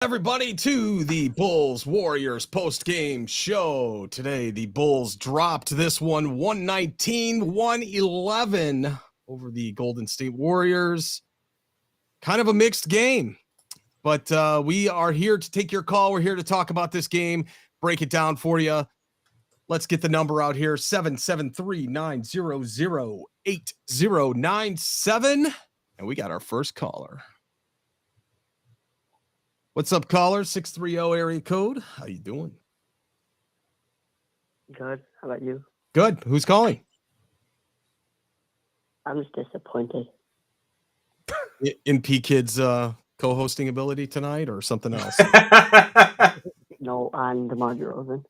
Everybody to the Bulls Warriors post-game show. Today, the Bulls dropped this one 119-111 over the Golden State Warriors. Kind of a mixed game, but we are here to take your call. We're here to talk about this game, break it down for you. Let's get the number out here, 773-900-8097. And we got our first caller. What's up, caller? 630 area code. How you doing? Good. How about you? Good. Who's calling? I'm just disappointed. In P.Kidd's co-hosting ability tonight or something else? No, on DeMar DeRozan.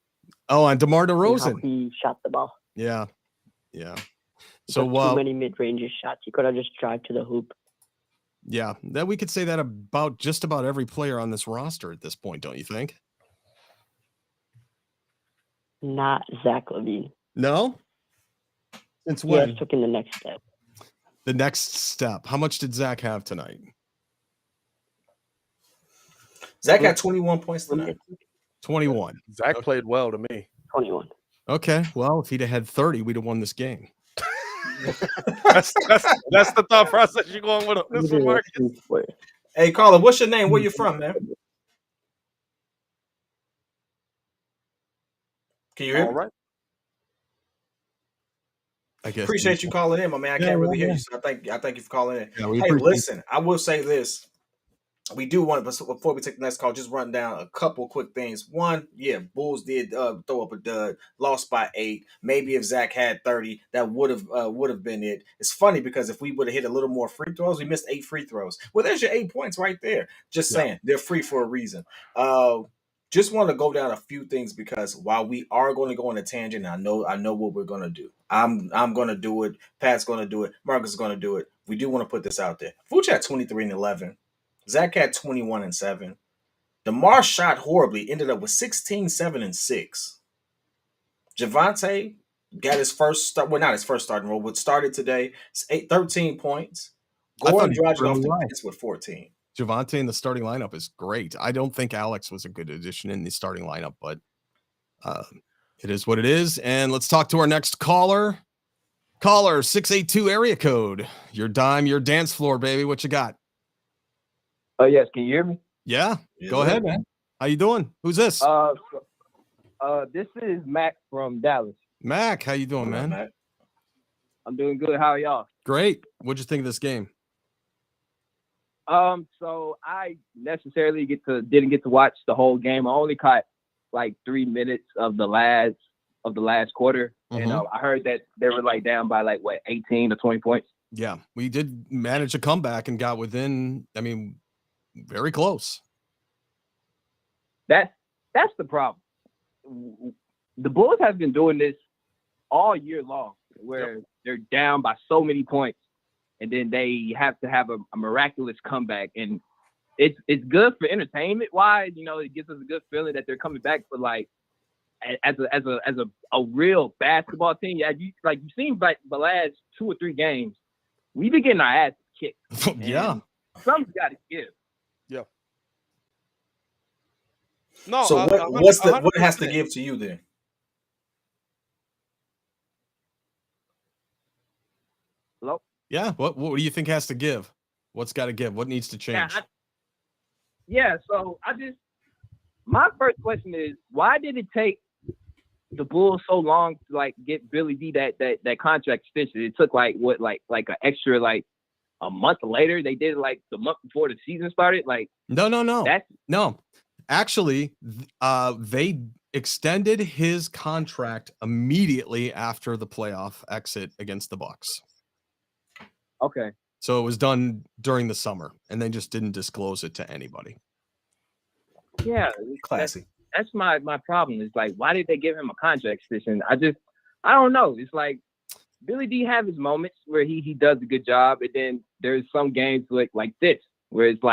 Oh, on DeMar DeRozan. He shot the ball. Yeah. So too many mid-range shots. He could have just drive to the hoop. Yeah, that we could say that about just about every player on this roster at this point, don't you think? Not Zach LaVine. No? Since when? He took in the next step. The next step. How much did Zach have tonight? Zach got 21 points tonight. 21. Zach played well to me. 21. Okay, well, if he'd have had 30, we'd have won this game. That's the thought process you're going with this one, Marcus. Hey, caller, what's your name? Where you from, man? Can you hear me? All right. I guess. Appreciate you calling in, my man. I can't really hear you, so I thank you for calling in. Yeah, hey, listen, I will say this. We do want to, before we take the next call, just run down a couple quick things. One, yeah, Bulls did throw up a dud, lost by 8. Maybe if Zach had 30, that would have been it. It's funny because if we would have hit a little more free throws, we missed 8 free throws. Well, there's your 8 points right there. Just saying, they're free for a reason. Just want to go down a few things because while we are going to go on a tangent, I know what we're going to do. I'm going to do it. Pat's going to do it. Marcus is going to do it. We do want to put this out there. Fuch had 23-11. Zach had 21-7. DeMar shot horribly, ended up with 16, 7, and 6. Javonte got his first start. Well, not his first starting role, but started today. 13 points. Gordon Dragic off the bench with 14. Javonte in the starting lineup is great. I don't think Alex was a good addition in the starting lineup, but it is what it is. And let's talk to our next caller. Caller 682 area code. Your dime, your dance floor, baby. What you got? Oh, yes. Can you hear me? Yeah. Go ahead, man. How you doing? Who's this? This is Mac from Dallas. Mac, how you doing, man? Mac. I'm doing good. How are y'all? Great. What'd you think of this game? So I necessarily didn't get to watch the whole game. I only caught like 3 minutes of the last quarter. Mm-hmm. And I heard that they were like down by 18 or 20 points. Yeah, we did manage a comeback and got within, very close. That's the problem. The Bulls have been doing this all year long, where they're down by so many points, and then they have to have a miraculous comeback. And it's good for entertainment wise. It gives us a good feeling that they're coming back. But as a real basketball team, you've seen the last 2 or 3 games, we've been getting our asses kicked. Yeah, something's got to give. Yeah. No. So what has to give to you then? Hello? Yeah. What do you think has to give? What's got to give? What needs to change? So my first question is, why did it take the Bulls so long to get Billy D that contract extension? It took an extra a month later. They did it the month before the season started. No. Actually, they extended his contract immediately after the playoff exit against the Bucks. Okay. So it was done during the summer, and they just didn't disclose it to anybody. Yeah, classy. That's my problem. Is why did they give him a contract extension? I don't know. It's Billy D have his moments where he does a good job, and then there's some games like this where it's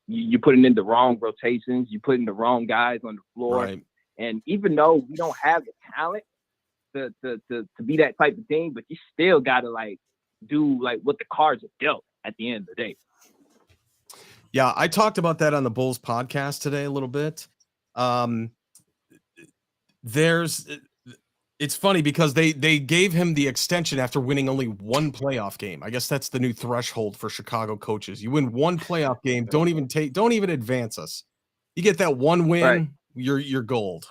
you putting in the wrong rotations, you putting the wrong guys on the floor, right. And even though we don't have the talent to be that type of team, but you still gotta do what the cards are dealt at the end of the day. Yeah, I talked about that on the Bulls podcast today a little bit. It's funny because they gave him the extension after winning only one playoff game. I guess that's the new threshold for Chicago coaches. You win one playoff game, don't even advance us. You get that one win, Right. you're gold.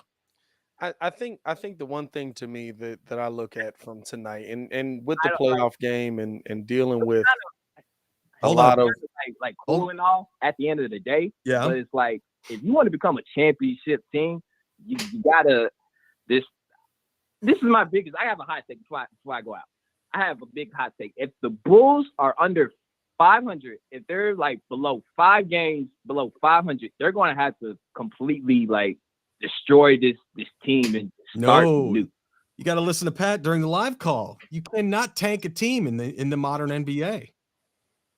I think the one thing to me that I look at from tonight and with the I don't playoff game and dealing with a Hold lot on. of like cool and all at the end of the day. Yeah. But it's like if you want to become a championship team, you gotta this is my biggest. I have a hot take before I go out. I have a big hot take. If the Bulls are under 500, if they're like below 5 games below 500, they're going to have to completely like destroy this team and start new. You got to listen to Pat during the live call. You cannot tank a team in the modern NBA.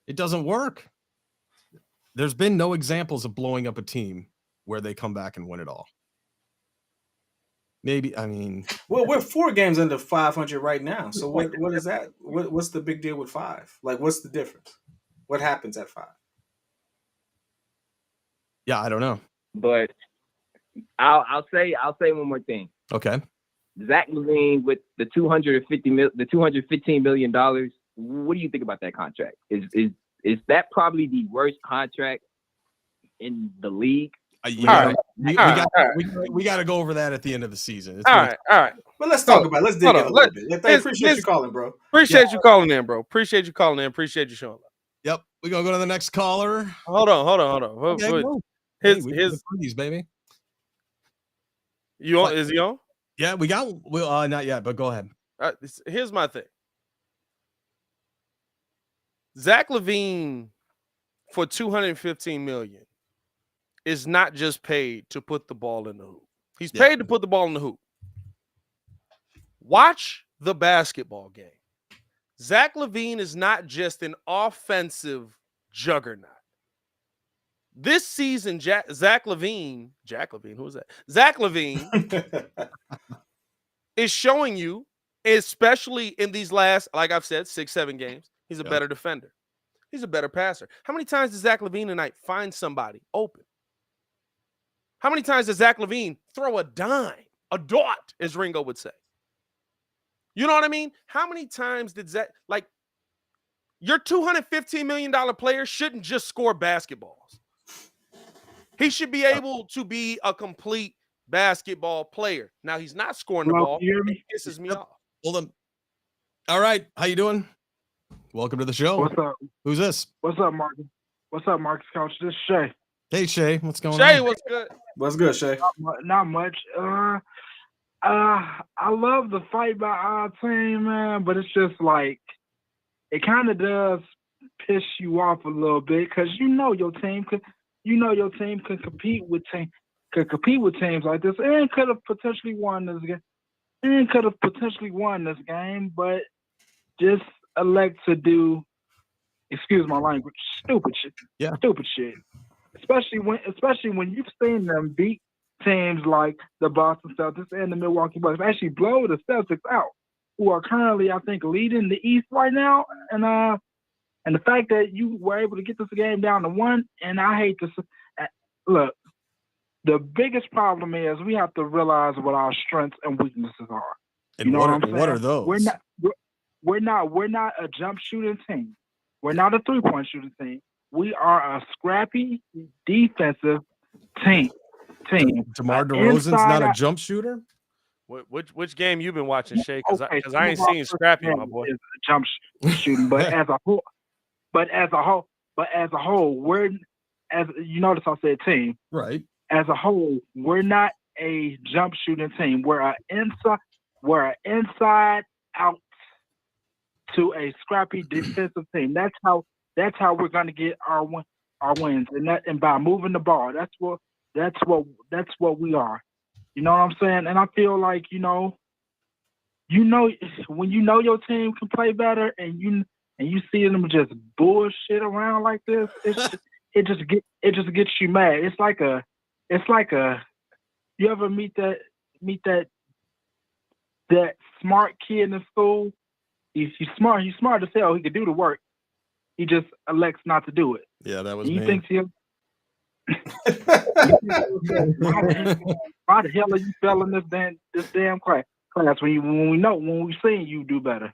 It doesn't work. There's been no examples of blowing up a team where they come back and win it all. Maybe, I mean, well, we're 4 games under 500 right now. So what is that? What's the big deal with 5? Like, what's the difference? What happens at 5? Yeah, I don't know. But I'll say one more thing. Okay. Zach LaVine with the $215 million. What do you think about that contract? Is that probably the worst contract in the league? We right. got to go over that at the end of the season. It's all gonna- right. But let's talk about it. Let's dig in a little bit. I appreciate you calling, bro. Appreciate you calling in, bro. Appreciate you calling in. Appreciate you showing up. Yep. We're going to go to the next caller. Hold on. Okay, go. His these, baby. you on? Is he on? Yeah, we got not yet, but go ahead. Here's my thing. Zach LaVine for $215 million is not just paid to put the ball in the hoop. He's paid to put the ball in the hoop. Watch the basketball game. Zach LaVine is not just an offensive juggernaut. This season, Zach LaVine, who is that? Zach LaVine is showing you, especially in these last, like I've said, 6-7 games, he's a better defender. He's a better passer. How many times does Zach LaVine tonight find somebody open? How many times does Zach LaVine throw a dime, a dart, as Ringo would say? You know what I mean? How many times did Zach, like, your $215 million player shouldn't just score basketballs. He should be able to be a complete basketball player. Now, he's not scoring the ball. It pisses me off. Hold on. All right. How you doing? Welcome to the show. What's up? Who's this? What's up, Marcus? What's up, Marcus Couch? This is Shay. Hey, Shay. What's going on? Shay, what's good? What's good, Shay? Not much. I love the fight by our team, man, but it's just like it kind of does piss you off a little bit because you know your team can compete with teams like this and could have potentially won this game, but just elect to do, excuse my language, stupid shit. Yeah. Stupid shit. Especially when you've seen them beat teams like the Boston Celtics and the Milwaukee Bucks, actually blow the Celtics out, who are currently, I think, leading the East right now. And the fact that you were able to get this game down to 1, and I hate to look, the biggest problem is we have to realize what our strengths and weaknesses are. And you know what are those? We're not a jump shooting team. We're not a 3-point shooting team. We are a scrappy defensive team. DeMar DeRozan's not a jump shooter? Which game you been watching, Shay? Because I ain't seen Scrappy, my boy. Jump shooting, but as a whole, we're, as you notice, I said team. Right. As a whole, we're not a jump shooting team. We're an inside out to a scrappy defensive team. That's how we're gonna get our wins, and by moving the ball. That's what we are. You know what I'm saying? And I feel like you know when you know your team can play better, and you see them just bullshit around like this, it just gets you mad. It's like a you ever meet that smart kid in school? He's smart as hell. He could do the work. he just elects not to do it. Yeah, that was He me. thinks he'll. Why the hell are you failing this damn class? When we seen you do better.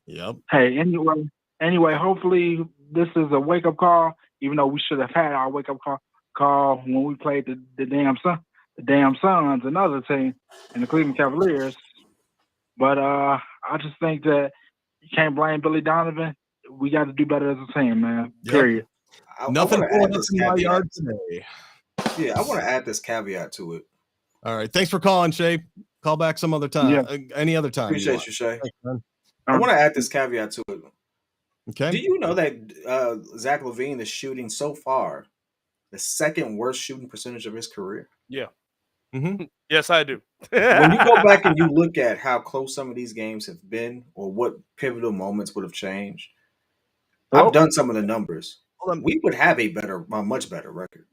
Yep. Hey, anyway, hopefully this is a wake up call. Even though we should have had our wake up call when we played the damn Suns, another team, and the Cleveland Cavaliers. But I just think that you can't blame Billy Donovan. We got to do better as a team, man. Yep. Period. Nothing I pulling add up this in my caveat. yard today. Yeah, I want to add this caveat to it. All right. Thanks for calling, Shay. Call back some other time. Yeah. Any other time. Appreciate you, Shay. Thanks, man. I want to add this caveat to it. Okay. Do you know that Zach LaVine is shooting so far the second worst shooting percentage of his career? Yeah. Mm-hmm. Yes, I do. When you go back and you look at how close some of these games have been or what pivotal moments would have changed, I've done some of the numbers. We would have a much better record.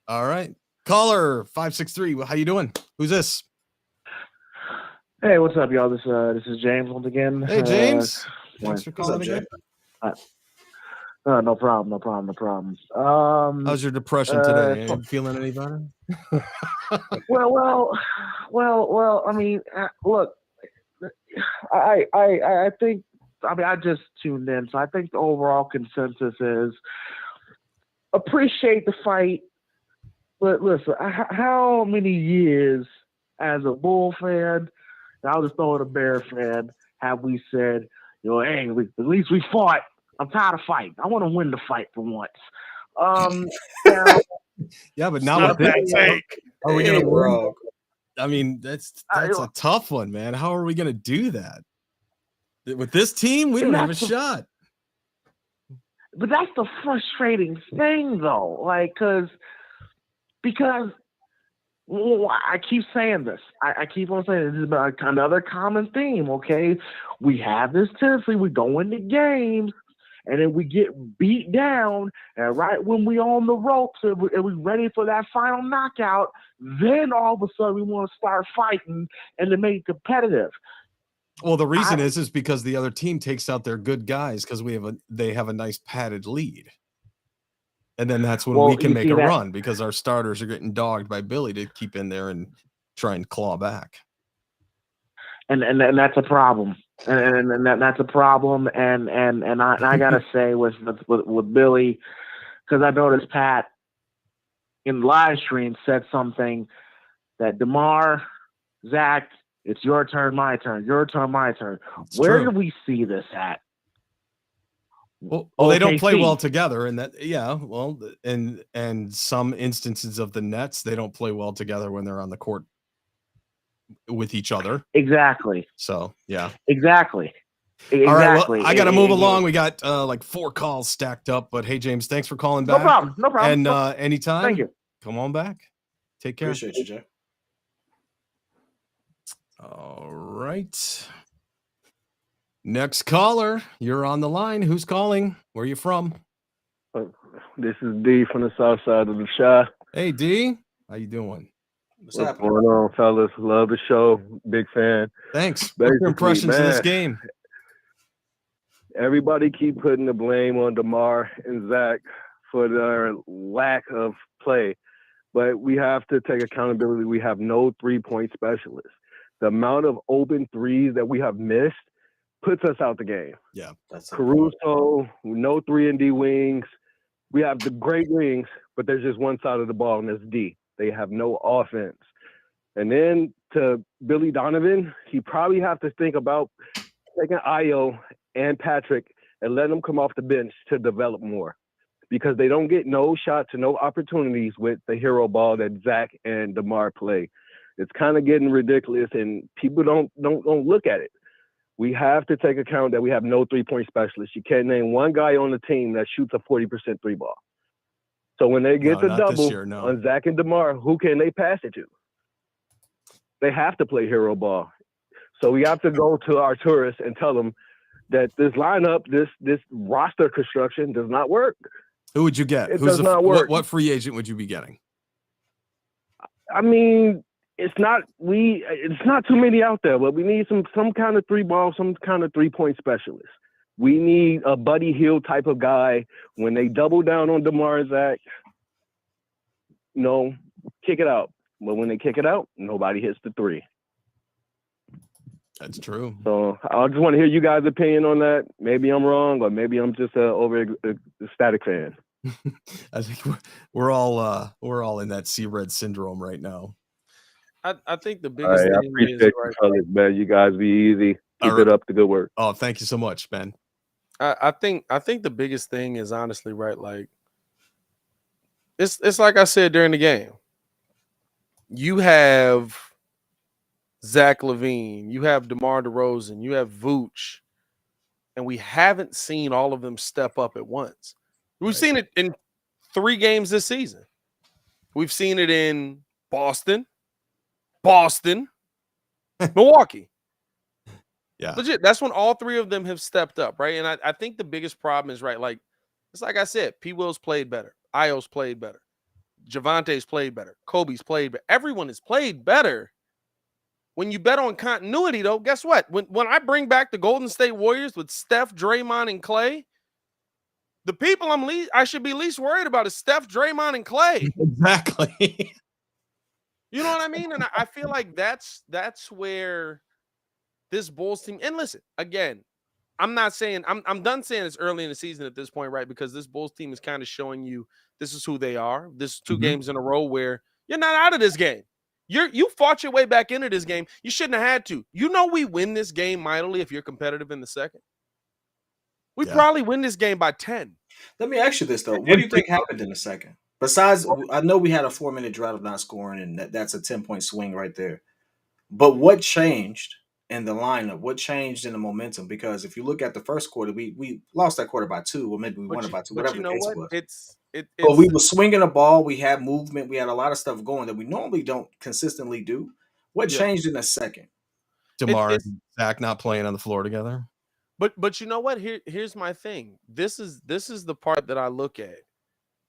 All right. Caller 563. How you doing? Who's this? Hey, what's up, y'all? This is James once again. Hey, James. Thanks for What's up, calling again. No problem. How's your depression today? Are you feeling any better? Well. I mean, look, I think. I mean, I just tuned in, so I think the overall consensus is appreciate the fight, but listen, how many years as a Bull fan, and I'll just throw in a Bear fan, have we said, hey, at least we fought. I'm tired of fighting. I want to win the fight for once. Now, yeah, but now Not with that this, take. are we going to wrong? I mean, that's a tough one, man. How are we going to do that? With this team, we don't have a shot. But that's the frustrating thing, though. Like, because I keep saying this. I keep on saying this is another common theme, okay? We have this tendency, we go into games, and then we get beat down, and right when we on the ropes and we ready for that final knockout, then all of a sudden we want to start fighting and to make it competitive. Well, the reason is because the other team takes out their good guys because they have a nice padded lead. And then that's when we can make a run because our starters are getting dogged by Billy to keep in there and try and claw back. And that's a problem. And that's a problem. And I gotta say with Billy, because I noticed Pat in the live stream said something that DeMar, Zach, it's your turn, my turn. Your turn, my turn. Where do we see this at? Well, they don't play well together, and that and some instances of the Nets, they don't play well together when they're on the court with each other. Exactly. So yeah. Exactly. All right. Well, I got to move along. We got like 4 calls stacked up, but hey, James, thanks for calling back. No problem. And anytime. Thank you. Come on back. Take care. Appreciate you, Jay. All right. Next caller, you're on the line. Who's calling? Where are you from? This is D from the south side of the Chi. Hey, D. How you doing? What's happening? Going on, fellas? Love the show. Big fan. Thanks. What's your impressions of this game? Everybody keep putting the blame on DeMar and Zach for their lack of play. But we have to take accountability. We have no 3-point specialists. The amount of open threes that we have missed puts us out the game. Yeah. That's Caruso, no 3-and-D wings. We have the great wings, but there's just one side of the ball, and that's D. They have no offense. And then to Billy Donovan, he probably have to think about taking Ayo and Patrick and letting them come off the bench to develop more because they don't get no shots and no opportunities with the hero ball that Zach and DeMar play. It's kind of getting ridiculous, and people don't look at it. We have to take account that we have no 3-point specialists. You can't name one guy on the team that shoots a 40% 3-ball. So when they get the double on Zach and DeMar, who can they pass it to? They have to play hero ball. So we have to go to our tourists and tell them that this lineup, this roster construction does not work. Who would you get? It does not work. What free agent would you be getting? I mean, it's not too many out there, but we need some kind of 3-ball, some kind of 3-point specialist. We need a Buddy Hield type of guy. When they double down on DeMar, Zach, no, kick it out. But when they kick it out, nobody hits the three. That's true. So I just want to hear you guys' opinion on that. Maybe I'm wrong, or maybe I'm just an over ecstatic fan. I think we're all in that C-Red syndrome right now. I think the All biggest right, I thing appreciate is you, fellas, man. You guys be easy. Keep it up. The good work. Oh, thank you so much, Ben. I think the biggest thing is honestly, right, like it's like I said during the game. You have Zach LaVine, you have DeMar DeRozan, you have Vooch, and we haven't seen all of them step up at once. We've seen it in 3 games this season. We've seen it in Boston, Milwaukee. Yeah. Legit. That's when all 3 of them have stepped up, right? And I think the biggest problem is, right, like, it's like I said, P. Will's played better. Io's played better. Javante's played better. Kobe's played better. Everyone has played better. When you bet on continuity, though, guess what? When I bring back the Golden State Warriors with Steph, Draymond, and Clay, the people I should be least worried about is Steph, Draymond, and Clay. Exactly. You know what I mean? And I feel like that's where this Bulls team, and listen, again, I'm not saying I'm done saying it's early in the season at this point, right? Because this Bulls team is kind of showing you this is who they are. This is 2 games in a row where you're not out of this game. You fought your way back into this game. You shouldn't have had to. You know we win this game mightily if you're competitive in the second. We probably win this game by 10. Let me ask you this, though. What do you think happened in the second? Besides, I know we had a 4-minute drought of not scoring, and that's a 10-point swing right there. But what changed in the lineup? What changed in the momentum? Because if you look at the first quarter, we lost that quarter by 2, or maybe we won it by 2, whatever the case was. But we were swinging the ball. We had movement. We had a lot of stuff going that we normally don't consistently do. What changed in the second? DeMar and Zach not playing on the floor together. But you know what? Here's my thing. This is the part that I look at.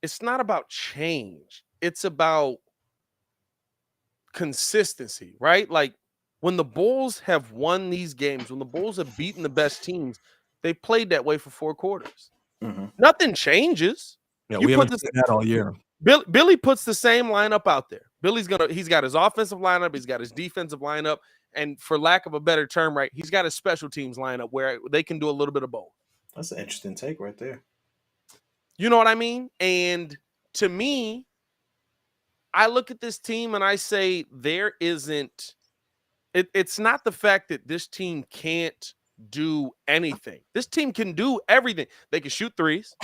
It's not about change. It's about consistency, right? Like when the Bulls have won these games, when the Bulls have beaten the best teams, they played that way for 4 quarters. Nothing changes. Yeah, we haven't seen that all year. Billy puts the same lineup out there. He's got his offensive lineup, he's got his defensive lineup, and for lack of a better term, right, he's got his special teams lineup where they can do a little bit of both. That's an interesting take right there. You know what I mean? And to me, I look at this team and I say it's not the fact that this team can't do anything. This team can do everything. They can shoot threes.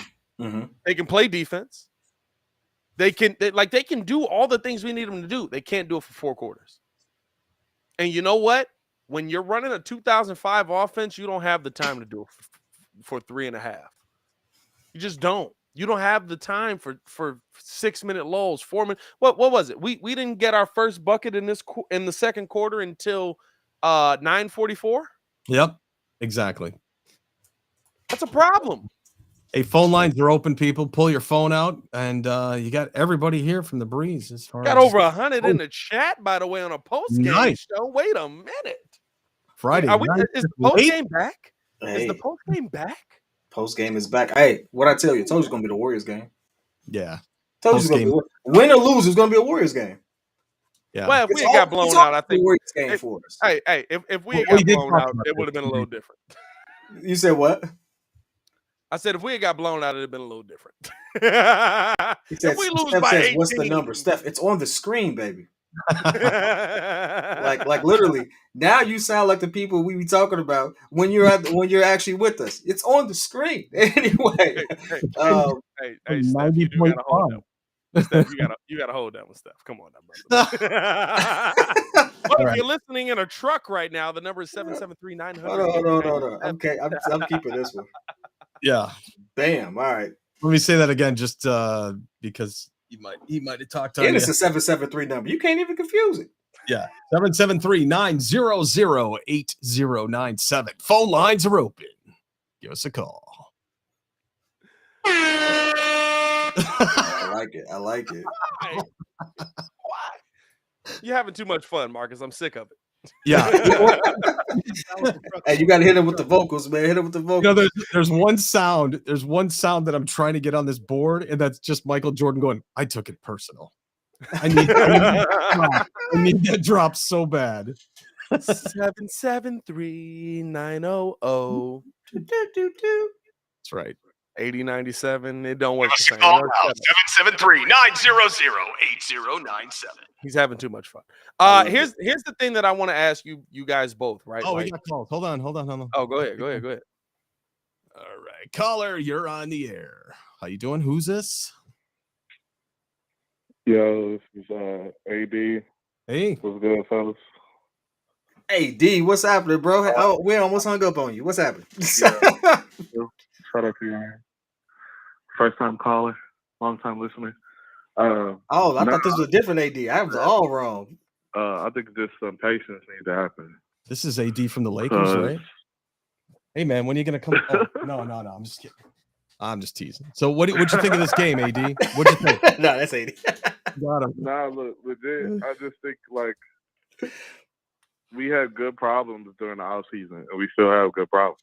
They can play defense. They can do all the things we need them to do. They can't do it for 4 quarters. And you know what? When you're running a 2005 offense, you don't have the time to do it for 3.5. You just don't. You don't have the time for 6-minute lulls, 4 minutes. What was it? We didn't get our first bucket in the second quarter until 9:44. Yep, exactly. That's a problem. Hey, phone lines are open, people. Pull your phone out, and you got everybody here from the Breeze. As far got as over 100 in the chat, by the way, on a post-game show. Wait a minute. Friday. Is the post-game back? Hey. Is the post-game back? Post-game is back. Hey, what I tell you? I told you it's going to be the Warriors game. Yeah. Told you it's going to be win or lose, it's going to be a Warriors game. Yeah. Well, if we got blown out, I think Warriors game for us. Hey, if we got blown out, it would have been a little different. You said what? I said if we had got blown out, it'd have been a little different. If we lose Steph by says, 18, what's the number? Steph, it's on the screen, baby. like literally. Now you sound like the people we be talking about when you're actually with us. It's on the screen anyway. Hey, Steph, you do gotta hold that. Steph, you gotta hold that one, Steph. Come on, now, brother. But if you're listening in a truck right now, the number is 773-900. Hold on. Okay, I'm keeping this one. Yeah. Bam. All right. Let me say that again, just because he might have talked to you. And it's a 773 number. You can't even confuse it. Yeah. 773-900-8097. Phone lines are open. Give us a call. I like it. What? You're having too much fun, Marcus. I'm sick of it. Yeah. Hey, you gotta hit him with the vocals, man. Hit him with the vocals. You know, there's one sound. There's one sound that I'm trying to get on this board, and that's just Michael Jordan going, "I took it personal. I need that drop so bad." 773-900. That's right. 8097. It don't work Give the us a same. call now. 773-900-8097. He's having too much fun. I love Here's the thing that I want to ask you guys both, right? Oh, like, we got calls. Hold on. oh, go ahead. All right, caller, you're on the air. How you doing? Who's this? Yo, this is AD. Hey. What's good, fellas? Hey, D, what's happening, bro? Oh, we almost hung up on you. What's happening? Shout out to you. First time caller, long time listener. I thought this was a different AD. I was all wrong. I think just some patience needs to happen. This is AD from the Lakers, right? Hey, man, when are you going to come? Oh, no. I'm just kidding. I'm just teasing. So what'd you think of this game, AD? What'd you think? No, that's AD. Got him. Nah, look, legit. I just think, like, we had good problems during the off season, and we still have good problems.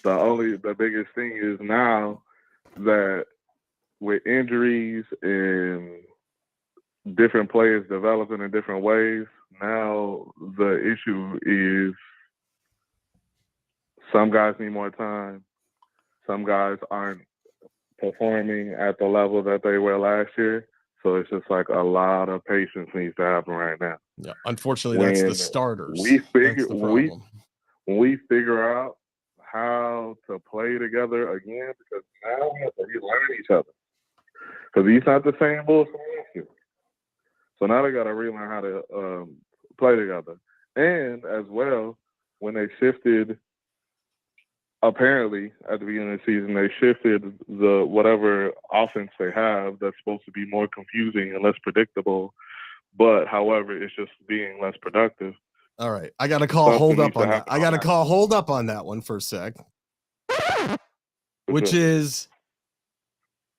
The biggest thing is now that with injuries and different players developing in different ways, now the issue is some guys need more time. Some guys aren't performing at the level that they were last year. So it's just like a lot of patience needs to happen right now. Yeah, unfortunately, that's the starters. When we figure out how to play together again, because now we have to relearn each other. Because he's not the same Bulls from last year. So now they got to relearn how to play together. And as well, when they shifted, apparently at the beginning of the season, they shifted the whatever offense they have that's supposed to be more confusing and less predictable. But however, it's just being less productive. All right, I got to call hold up on that. I got to call hold up on that one for a sec. Which is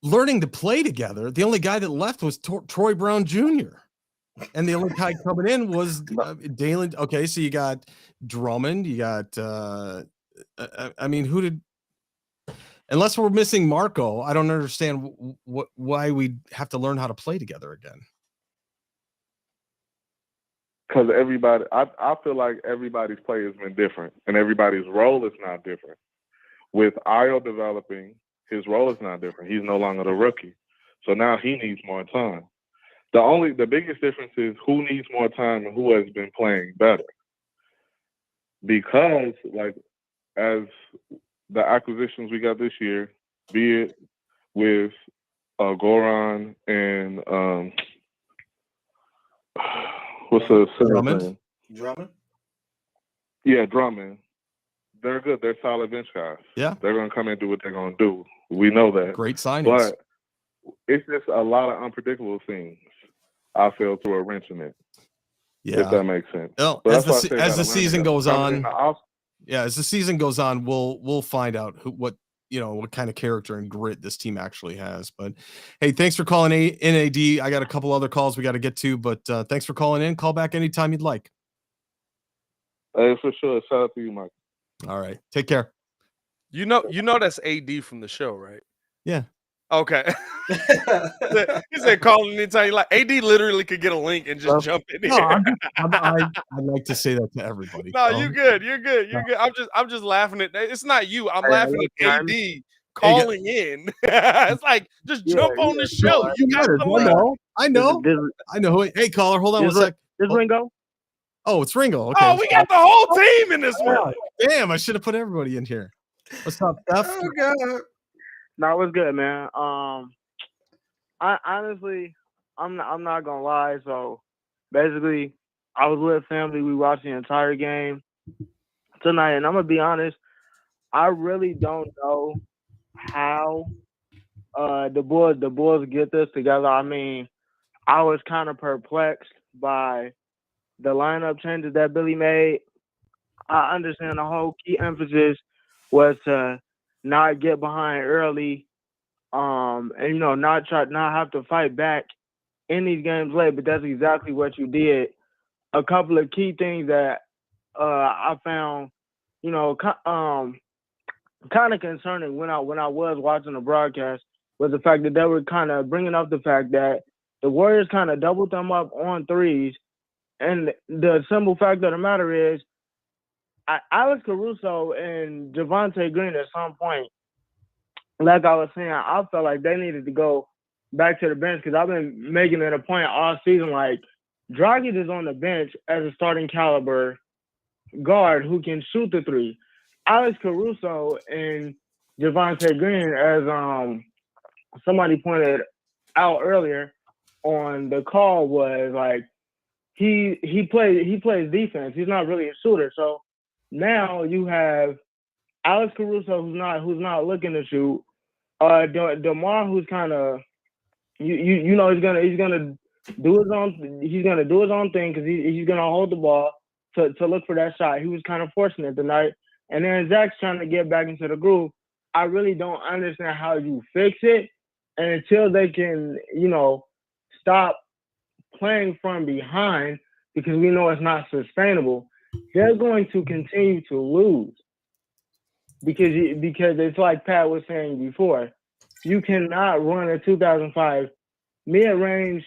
learning to play together. The only guy that left was Troy Brown Jr. And the only guy coming in was Dalen. Okay, so you got Drummond. You got, I mean, who did, unless we're missing Marco, I don't understand why we have to learn how to play together again. Because everybody, I feel like everybody's play has been different, and everybody's role is not different. With Ayo developing, his role is not different. He's no longer the rookie, so now he needs more time. The biggest difference is who needs more time and who has been playing better. Because, like, as the acquisitions we got this year, be it with Goran and what's the Drummond? Drummond? Yeah, Drummond. They're good. They're solid bench guys. Yeah. They're going to come and do what they're going to do. We know that. Great signings. But it's just a lot of unpredictable things, I feel, through a wrench in it. Yeah. If that makes sense. Well, as the season goes on, as the season goes on, we'll find out what kind of character and grit this team actually has. But hey, thanks for calling in, AD. I got a couple other calls we got to get to, but thanks for calling in. Call back anytime you'd like. Hey, for sure. Shout out to you, Mike. All right. Take care. You know that's AD from the show, right? Yeah. Okay. He said calling anytime you like. AD literally could get a link and just jump in here. I like to say that to everybody. No, you're good. You're good. I'm just laughing at it's not you. I'm laughing at AD calling in. It's like just jump on the show. You got the link. I know. Hey, caller, hold on one sec. Is Ringo? Oh, it's Ringo. Okay. Oh, we got the whole team in this one. Damn, I should have put everybody in here. What's up, Steph? Oh God. No, it's good, man. I honestly, I'm not gonna lie. So basically, I was with family. We watched the entire game tonight, and I'm gonna be honest. I really don't know how the Bulls get this together. I mean, I was kind of perplexed by the lineup changes that Billy made. I understand the whole key emphasis was to not get behind early, and not have to fight back in these games late. But that's exactly what you did a couple of key things that I found, kind of concerning when I was watching the broadcast was the fact that they were kind of bringing up the fact that the Warriors kind of doubled them up on threes, and the simple fact of the matter is, Alex Caruso and Javonte Green at some point, like I was saying, I felt like they needed to go back to the bench because I've been making it a point all season, like, Dragic is on the bench as a starting caliber guard who can shoot the three. Alex Caruso and Javonte Green, as somebody pointed out earlier on the call, was like he plays defense. He's not really a shooter. So now you have Alex Caruso who's not looking to shoot. DeMar, who's kind of he's gonna do his own thing because he's gonna hold the ball to look for that shot. He was kind of forcing it tonight, and then Zach's trying to get back into the groove. I really don't understand how you fix it, and until they can stop playing from behind, because we know it's not sustainable, they're going to continue to lose because it's like Pat was saying before, you cannot run a 2005 mid-range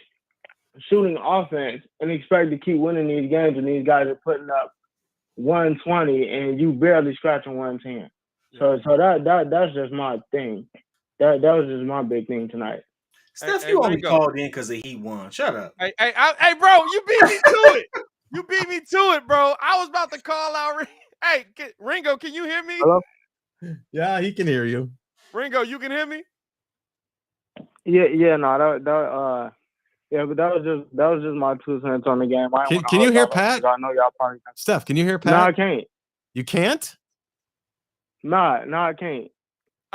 shooting offense and expect to keep winning these games when these guys are putting up 120 and you barely scratching 110. So that's just my thing. That was just my big thing tonight. Steph, you only called in because the Heat won. Shut up. Hey, bro, you beat me to it. You beat me to it, bro. I was about to call out. Hey, Ringo, can you hear me? Hello? Yeah, he can hear you. Ringo, you can hear me? Yeah, no, but that was just my 2 cents on the game. Can you hear Pat? I know y'all probably can't. Steph, can you hear Pat? No, I can't. You can't? No, I can't.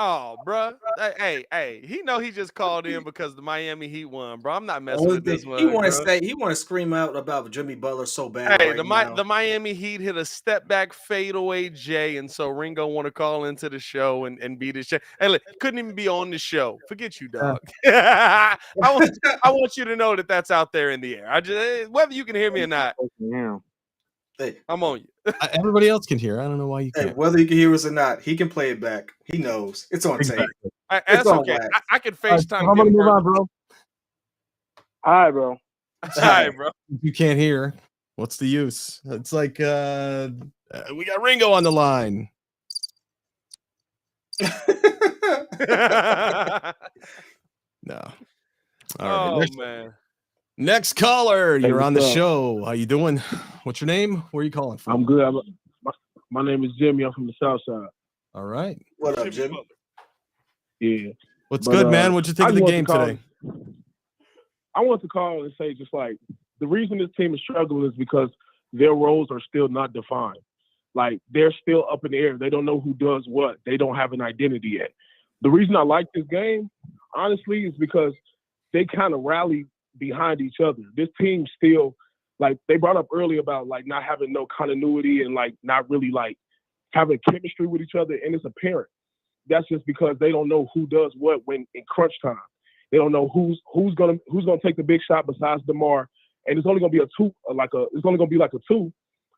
Oh, bro. Hey, he know he just called in because the Miami Heat won, bro. I'm not messing with this one. He want to scream out about Jimmy Butler so bad. Hey, now. the Miami Heat hit a step back fadeaway J, and so Ringo want to call into the show and beat his show. Hey, look, couldn't even be on the show. Forget you, dog. I want you to know that that's out there in the air. I just whether you can hear me or not. Yeah. Hey, I'm on you. Everybody else can hear. I don't know why you can't. Whether you can hear us or not, he can play it back. He knows. It's on tape. That's okay. I can FaceTime. I'm gonna move on, bro. All right, bro. All right, bro. If you can't hear, what's the use? It's like we got Ringo on the line. No. All right. Man. Next caller, you're on the what's up? show. How you doing? What's your name? Where are you calling from? I'm good. My name is Jimmy. I'm from the South Side. All right. What up, Jimmy? Yeah. What's good, man? What'd you think of the game today? I want to call and say just like the reason this team is struggling is because their roles are still not defined. Like they're still up in the air. They don't know who does what. They don't have an identity yet. The reason I like this game, honestly, is because they kind of rally behind each other. This team still, like they brought up earlier about like not having no continuity and like not really like having chemistry with each other, and it's apparent. That's just because they don't know who does what when in crunch time. They don't know who's gonna take the big shot besides DeMar, and it's only gonna be it's only gonna be like a 2,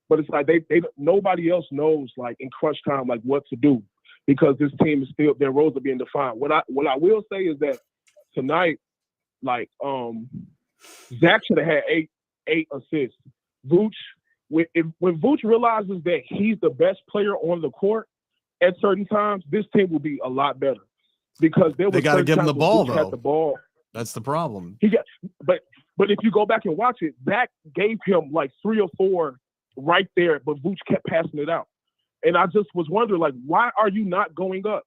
but it's like they nobody else knows like in crunch time like what to do because this team is still their roles are being defined. What I will say is that tonight, like Zach should have had eight assists. Vooch, when Vooch realizes that he's the best player on the court at certain times, this team will be a lot better. Because they got to give him the ball, Vooch though. had the ball. That's the problem. But if you go back and watch it, Zach gave him like 3 or 4 right there, but Vooch kept passing it out. And I just was wondering, like, why are you not going up?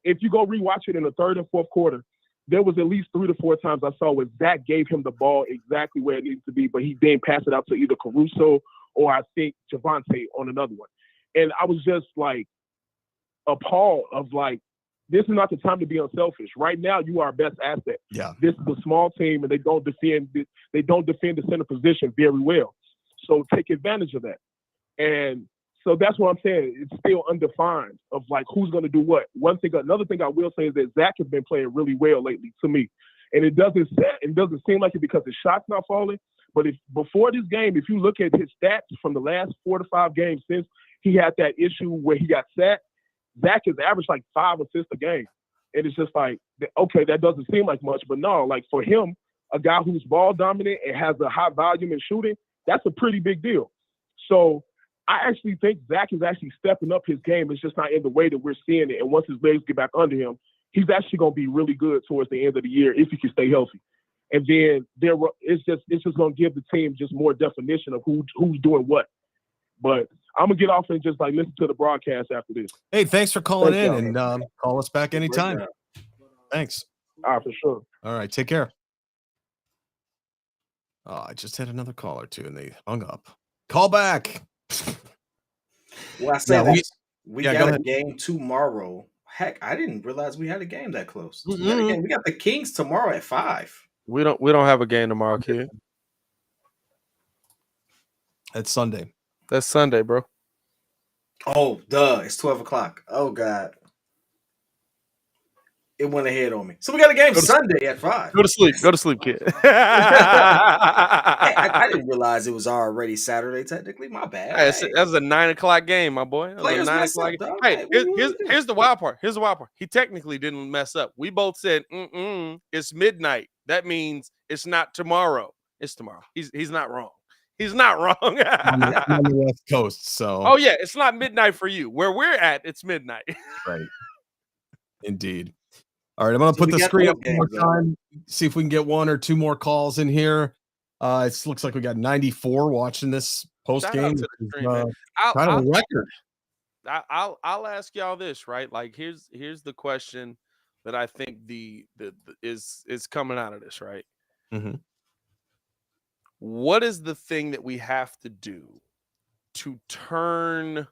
If you go rewatch it in the third and fourth quarter, there was at least 3 to 4 times I saw where Zach gave him the ball exactly where it needed to be, but he didn't pass it out to either Caruso or I think Javonte on another one. And I was just like appalled of like, this is not the time to be unselfish. Right now, you are our best asset. Yeah. This is a small team, and they don't defend the center position very well. So take advantage of that. And so that's what I'm saying. It's still undefined of like who's going to do what. Another thing I will say is that Zach has been playing really well lately to me, and it doesn't seem like it because his shot's not falling, But if before this game, if you look at his stats from the last 4 to 5 games since he had that issue where he got sacked, Zach has averaged like 5 assists a game. And it's just like, okay, that doesn't seem like much, but no, like for him, a guy who's ball dominant and has a high volume in shooting, that's a pretty big deal. So I actually think Zach is actually stepping up his game. It's just not in the way that we're seeing it. And once his legs get back under him, he's actually going to be really good towards the end of the year if he can stay healthy. And then it's just going to give the team just more definition of who's doing what. But I'm going to get off and just like listen to the broadcast after this. Hey, thanks for calling in, and call us back anytime. Thanks. All right, for sure. All right, take care. Oh, I just had another caller too, and they hung up. Call back. Well, I say Yeah, we go got a ahead. game tomorrow. Heck, I didn't realize we had a game that close. We got the Kings tomorrow at 5. We don't have a game tomorrow, kid. It's Sunday. That's Sunday, bro. Oh, duh. It's 12 o'clock. Oh, God. It went ahead on me. So we got a game Sunday at 5. Go to sleep. Go to sleep, kid. I didn't realize it was already Saturday, technically. My bad. Hey, that was a 9 o'clock game, my boy. That was Players a 9 mess o'clock up, dog. Hey, Hey, here's the wild part. Here's the wild part. He technically didn't mess up. We both said, it's midnight. That means it's not tomorrow. It's tomorrow. He's not wrong. He's not wrong. I'm on the West Coast, so. Oh, yeah. It's not midnight for you. Where we're at, it's midnight. Right. Indeed. All right, I'm going to put the screen up one more time, see if we can get 1 or 2 more calls in here. It looks like we got 94 watching this post game. Kind of a record. I'll ask y'all this, right? Like, here's the question that I think is coming out of this, right? Mm-hmm. What is the thing that we have to do to turn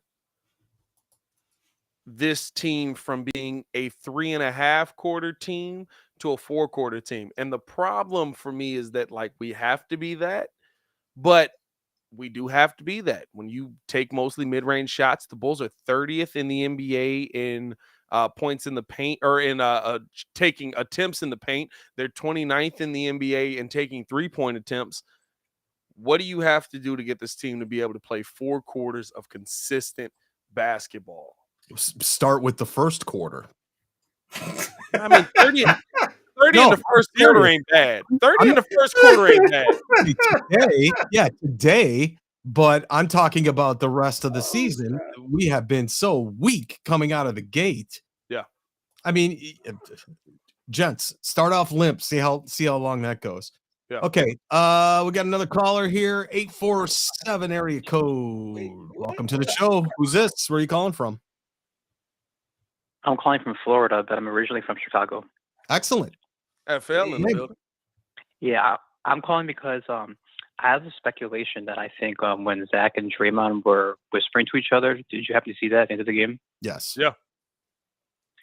this team from being a 3.5 quarter team to a 4 quarter team? And the problem for me is that, like, we have to be that, but we do have to be that. When you take mostly mid-range shots, the Bulls are 30th in the NBA in points in the paint, or in taking attempts in the paint. They're 29th in the NBA in taking 3-point attempts. What do you have to do to get this team to be able to play 4 quarters of consistent basketball? Start with the first quarter. I mean, 30 in the first quarter ain't bad. 30 in the first quarter ain't bad. Today, but I'm talking about the rest of the season. We have been so weak coming out of the gate. Yeah. I mean, gents, start off limp. See how long that goes. Yeah. Okay. We got another caller here. 847 area code. Welcome to the show. Who's this? Where are you calling from? I'm calling from Florida, but I'm originally from Chicago. Excellent. FL in the building. Yeah, I'm calling because I have a speculation that I think when Zach and Draymond were whispering to each other, did you happen to see that into the game? Yes. Yeah.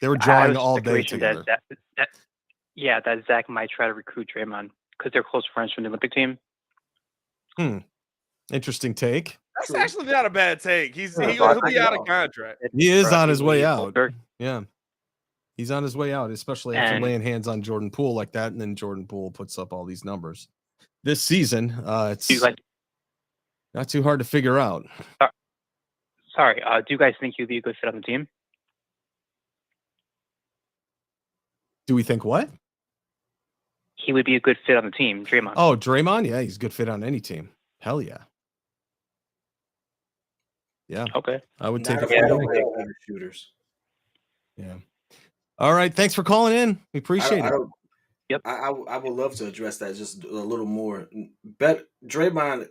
They were drawing all day together. That Zach might try to recruit Draymond because they're close friends from the Olympic team. Interesting take. That's actually not a bad take. He'll be out of contract. He is on his way out. Yeah. He's on his way out, especially after laying hands on Jordan Poole like that, and then Jordan Poole puts up all these numbers. This season, it's not too hard to figure out. Sorry, do you guys think he'd be a good fit on the team? Do we think what? He would be a good fit on the team, Draymond. Oh, Draymond? Yeah, he's a good fit on any Hell yeah. Yeah. Okay. I would take it. Shooters. Yeah. All right. Thanks for calling in. We appreciate it. Yep. I would love to address that just a little more. Draymond,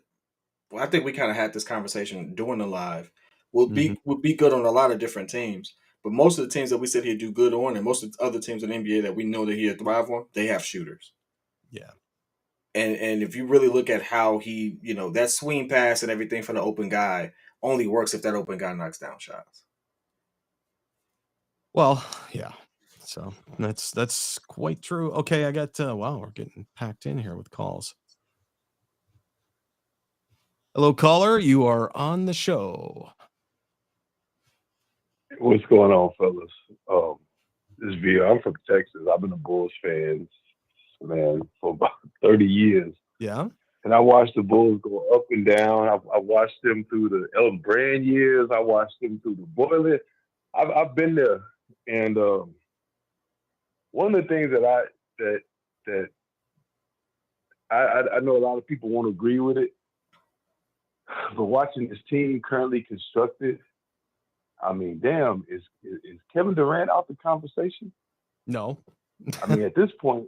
I think we kind of had this conversation during the live. Would be good on a lot of different teams. But most of the teams that we said he'd do good on, and most of the other teams in the NBA that we know that he'd thrive on, they have shooters. Yeah. And if you really look at how he, that swing pass and everything from the open guy only works if that open guy knocks down shots. Well, yeah. So that's quite true. Okay, I got wow, we're getting packed in here with calls. Hello, caller. You are on the show. What's going on, fellas? This is V. I'm from Texas. I've been a Bulls fan, man, for about 30 years. Yeah. And I watched the Bulls go up and down. I watched them through the Elton Brand years. I watched them through the Boiler. I've been there. And one of the things that I know a lot of people won't agree with it, but watching this team currently constructed, I mean, damn, is Kevin Durant out the conversation? No. I mean, at this point,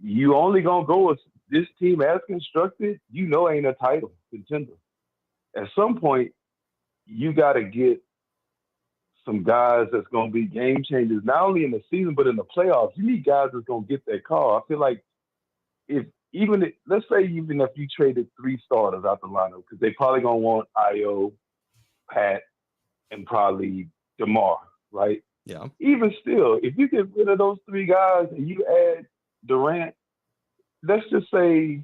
you only gonna go with this team as constructed. Ain't a title contender. At some point, you got to get some guys that's gonna be game changers, not only in the season but in the playoffs. You need guys that's gonna get that call. I feel like let's say even if you traded 3 starters out the lineup, because they probably gonna want Io, Pat, and probably DeMar, right? Yeah. Even still, if you get rid of those 3 guys and you add Durant, let's just say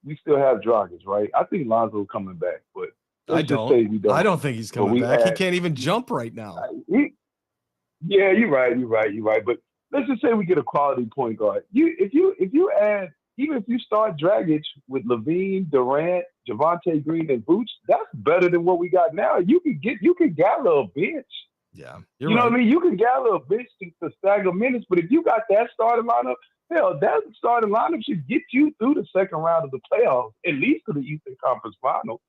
we still have Dragic, right? I think Lonzo coming back, but let's just say we don't. I don't think he's coming back. He can't even jump right now. Yeah, you're right. But let's just say we get a quality point guard. If you add, even if you start Dragic with LaVine, Durant, Javonte Green, and Vooch, that's better than what we got now. You can gather a bench. Yeah, you know what I mean? You can gather a bench to stagger minutes, but if you got that starting lineup, hell, that starting lineup should get you through the second round of the playoffs, at least to the Eastern Conference Final.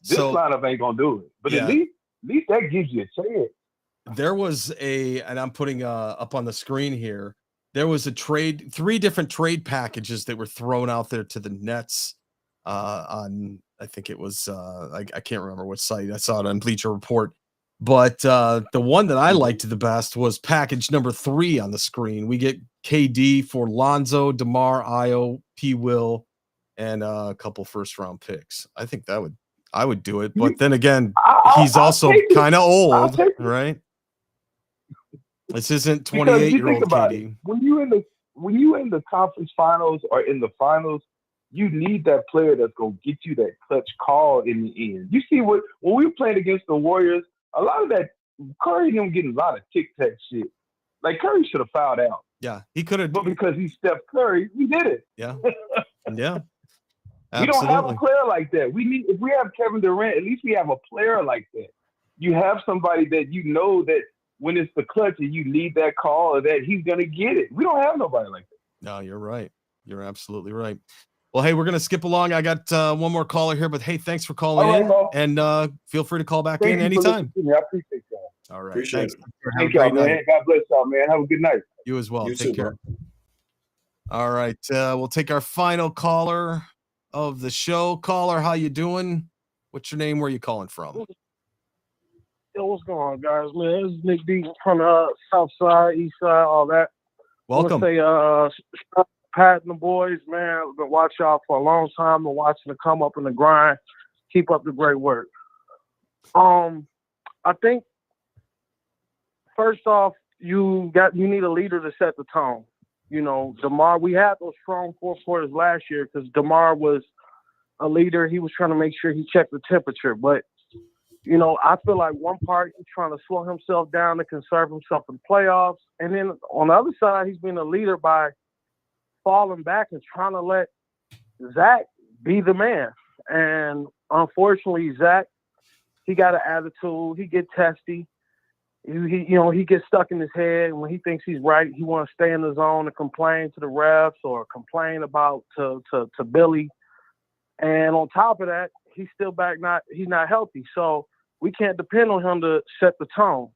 This lineup ain't gonna do it, but at least that gives you a chance. There was and I'm putting up on the screen here. There was 3 different trade packages that were thrown out there to the Nets on, I think it was I can't remember what site. I saw it on Bleacher Report. But the one that I liked the best was package number 3 on the screen. We get KD for Lonzo, DeMar, Io, P. Will, and a couple first-round picks. I think I would do it. But then again, he's also kind of old, right? This isn't 28-year-old KD. When you in the conference finals or in the finals, you need that player that's gonna get you that clutch call in the end. You see when we were playing against the Warriors, a lot of that Curry don't get a lot of tic-tac shit. Like Curry should have fouled out. Yeah, he could have. But because he's Steph Curry, we did it. Yeah. Yeah. We don't have a player like that. If we have Kevin Durant, at least we have a player like that. You have somebody that you know that when it's the clutch and you need that call or that he's gonna get it. We don't have nobody like that. No, you're right. You're absolutely right. Well, hey, we're going to skip along. I got one more caller here, but hey, thanks for calling in. And feel free to call back in anytime. I appreciate y'all. All right. Appreciate thanks. Thank y'all, man. God bless y'all, man. Have a good night. You as well. You Take too, care. bro. All right. We'll take our final caller of the show. Caller, how you doing? What's your name? Where are you calling from? Yo, what's going on, guys? Man, this is Nick D from the South Side, East Side, all that. Welcome. I want to say, Pat and the boys, man, I've been watching y'all for a long time. Been watching it come up in the grind. Keep up the great work. I think first off, you need a leader to set the tone. You know, DeMar, we had those strong 4 quarters last year because DeMar was a leader. He was trying to make sure he checked the temperature. But, you know, I feel like one part he's trying to slow himself down to conserve himself in the playoffs. And then on the other side, he's been a leader by falling back and trying to let Zach be the man. And unfortunately, Zach, he got an attitude. He get testy. He gets stuck in his head. When he thinks he's right, he wants to stay in the zone and complain to the refs or complain about to Billy. And on top of that, he's still he's not healthy. So we can't depend on him to set the tone.